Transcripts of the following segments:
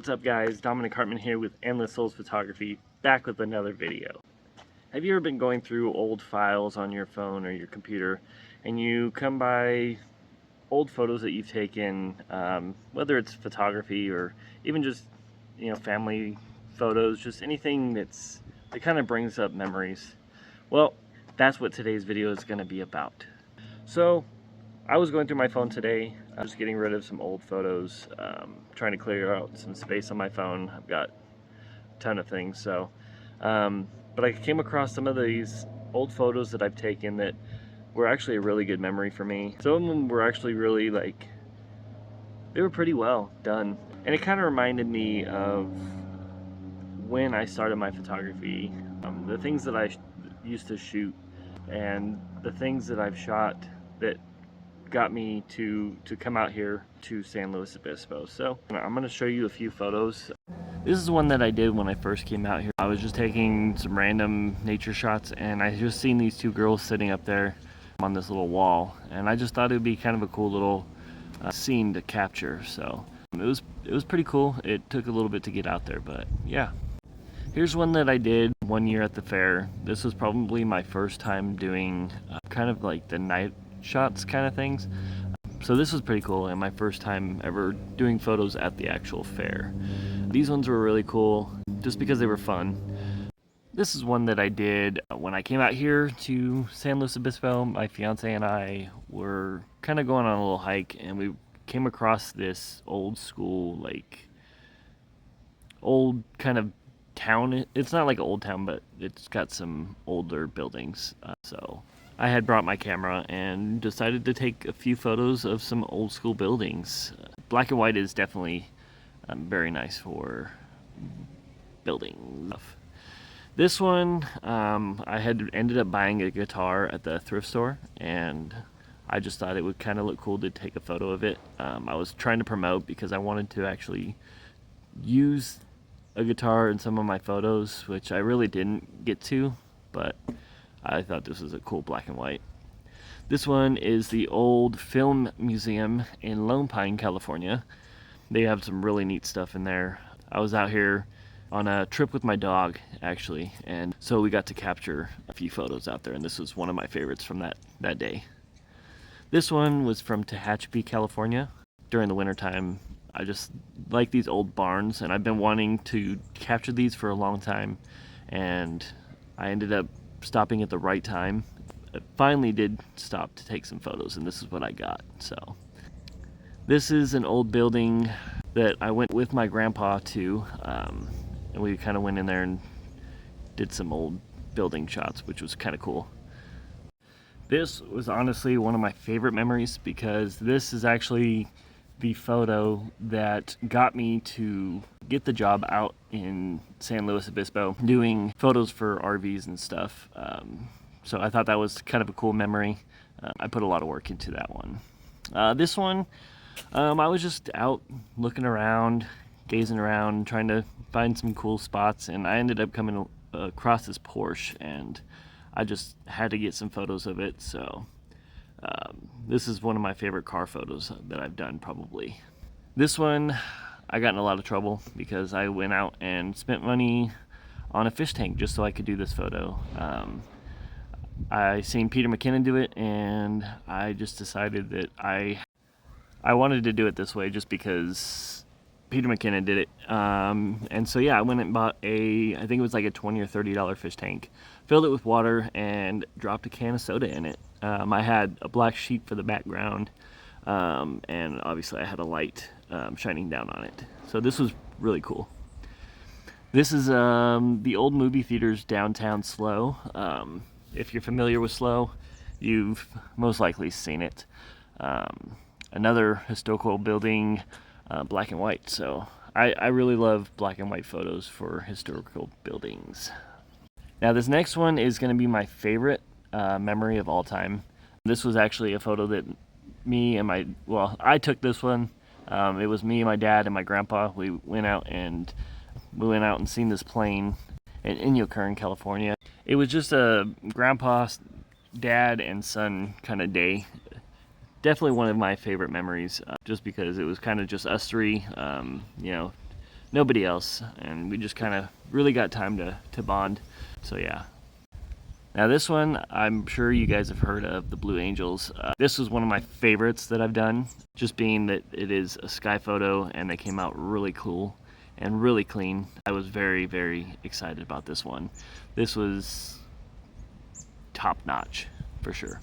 What's up guys, Dominic Hartman here with Endless Souls Photography, back with another video. Have you ever been going through old files on your phone or your computer and you come by old photos that you've taken, whether it's photography or even just, family photos, just anything that kind of brings up memories? Well, that's what today's video is going to be about. So, I was going through my phone today, I was getting rid of some old photos, trying to clear out some space on my phone. I've got a ton of things, so, but I came across some of these old photos that I've taken that were actually a really good memory for me. Some of them were actually really, they were pretty well done. And it kind of reminded me of when I started my photography, the things that I used to shoot, and the things that I've shot that got me to come out here to San Luis Obispo. So I'm going to show you a few photos. This is one that I did when I first came out here. I was just taking some random nature shots and I just seen these two girls sitting up there on this little wall, and I just thought it would be kind of a cool little scene to capture. So it was pretty cool. It took a little bit to get out there, but yeah. Here's one that I did one year at the fair. This was probably my first time doing kind of like the night shots kind of things. So this was pretty cool, and my first time ever doing photos at the actual fair. These ones were really cool just because they were fun. This is one that I did when I came out here to San Luis Obispo. My fiance and I were kind of going on a little hike, and we came across this old school, old kind of town. It's not like an old town, but it's got some older buildings. So I had brought my camera and decided to take a few photos of some old school buildings. Black and white is definitely very nice for building stuff. This one, I had ended up buying a guitar at the thrift store, and I just thought it would kind of look cool to take a photo of it. I was trying to promote because I wanted to actually use a guitar in some of my photos, which I really didn't get to, but I thought this was a cool black and white. This one is the old film museum in Lone Pine, California. They have some really neat stuff in there. I was out here on a trip with my dog, actually, and so we got to capture a few photos out there, and this was one of my favorites from that day. This one was from Tehachapi, California. During the wintertime, I just like these old barns, and I've been wanting to capture these for a long time, and I ended up stopping at the right time. I finally did stop to take some photos, and this is what I got. So this is an old building that I went with my grandpa to, and we kind of went in there and did some old building shots, which was kind of cool. This was honestly one of my favorite memories because this is actually the photo that got me to get the job out in San Luis Obispo doing photos for RVs and stuff. So I thought that was kind of a cool memory. I put a lot of work into that one. This one, I was just out looking around, gazing around, trying to find some cool spots, and I ended up coming across this Porsche, and I just had to get some photos of it. So this is one of my favorite car photos that I've done, probably. This one, I got in a lot of trouble because I went out and spent money on a fish tank just so I could do this photo. I seen Peter McKinnon do it, and I just decided that I wanted to do it this way just because Peter McKinnon did it. And so yeah, I went and bought I think it was like a $20 or $30 fish tank, filled it with water, and dropped a can of soda in it. I had a black sheet for the background, and obviously I had a light shining down on it. So this was really cool. This is the old movie theaters downtown SLO. If you're familiar with SLO, you've most likely seen it. Another historical building, black and white. So I really love black and white photos for historical buildings. Now this next one is going to be my favorite memory of all time. This was actually a photo that I took this one. It was me, my dad, and my grandpa. We went out and seen this plane in Inyo Kern, California. It was just a grandpa, dad, and son kind of day. Definitely one of my favorite memories, just because it was kind of just us three, nobody else, and we just kind of really got time to bond. So yeah. Now this one, I'm sure you guys have heard of, the Blue Angels. This was one of my favorites that I've done, just being that it is a sky photo and they came out really cool and really clean. I was very, very excited about this one. This was top notch for sure.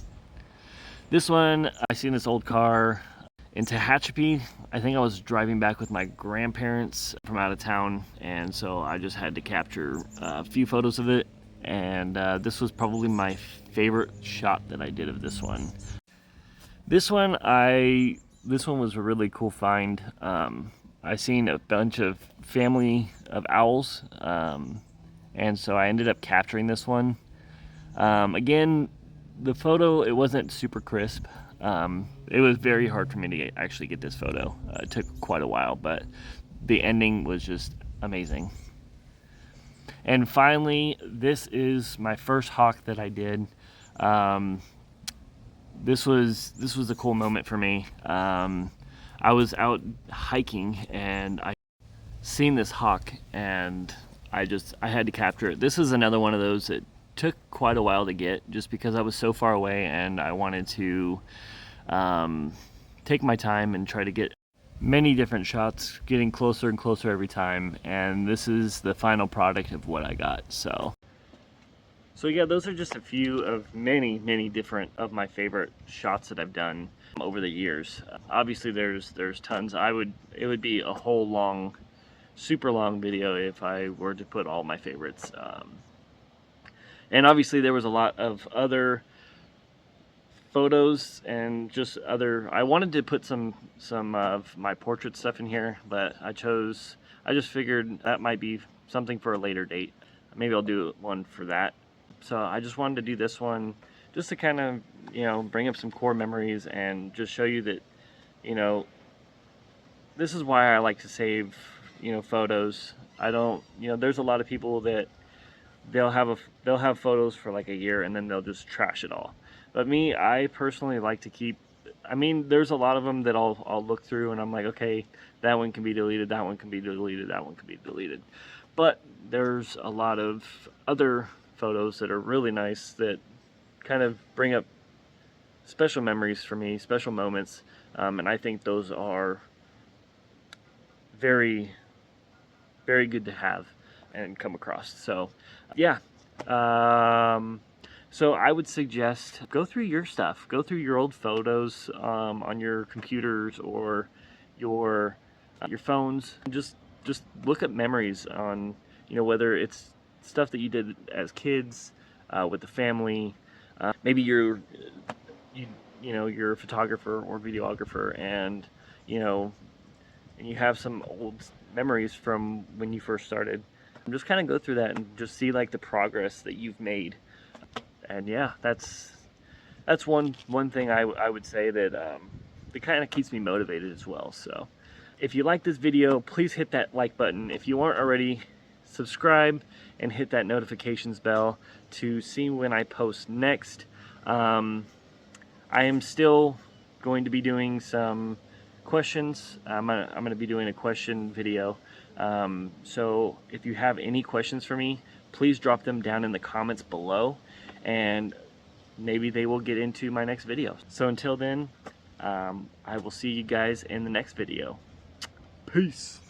This one, I seen this old car in Tehachapi. I think I was driving back with my grandparents from out of town, and so I just had to capture a few photos of it. And this was probably my favorite shot that I did of this one. This one was a really cool find. I seen a bunch of family of owls, and so I ended up capturing this one. Again, the photo, it wasn't super crisp. It was very hard for me to actually get this photo. It took quite a while, but the ending was just amazing. And finally, this is my first hawk that I did. This was a cool moment for me. I was out hiking and I seen this hawk, and I had to capture it. This is another one of those that took quite a while to get, just because I was so far away and I wanted to take my time and try to get many different shots, getting closer and closer every time, and this is the final product of what I got. So yeah, those are just a few of many different of my favorite shots that I've done over the years. Obviously there's tons. It would be a whole long, super long video if I were to put all my favorites. And obviously there was a lot of other photos and just other, I wanted to put some of my portrait stuff in here, but I just figured that might be something for a later date. Maybe I'll do one for that. So I just wanted to do this one just to kind of, you know, bring up some core memories and just show you that, you know, this is why I like to save, you know, photos. I don't, you know, there's a lot of people that they'll have photos for like a year and then they'll just trash it all. But me, I personally like to keep, I mean, there's a lot of them that I'll look through and I'm like, okay, that one can be deleted, that one can be deleted, that one can be deleted. But there's a lot of other photos that are really nice that kind of bring up special memories for me, special moments, and I think those are very, very good to have and come across. So yeah, so I would suggest go through your stuff, go through your old photos on your computers or your phones. Just look at memories on, you know, whether it's stuff that you did as kids with the family. Maybe you know, you're a photographer or videographer, and you know, and you have some old memories from when you first started. Just kind of go through that and just see like the progress that you've made. And yeah, that's one thing I would say that that kind of keeps me motivated as well. So if you like this video, please hit that like button. If you aren't already, subscribe and hit that notifications bell to see when I post next. I am still going to be doing some questions. I'm gonna be doing a question video. So if you have any questions for me, please drop them down in the comments below, and maybe they will get into my next video. So until then, I will see you guys in the next video. Peace.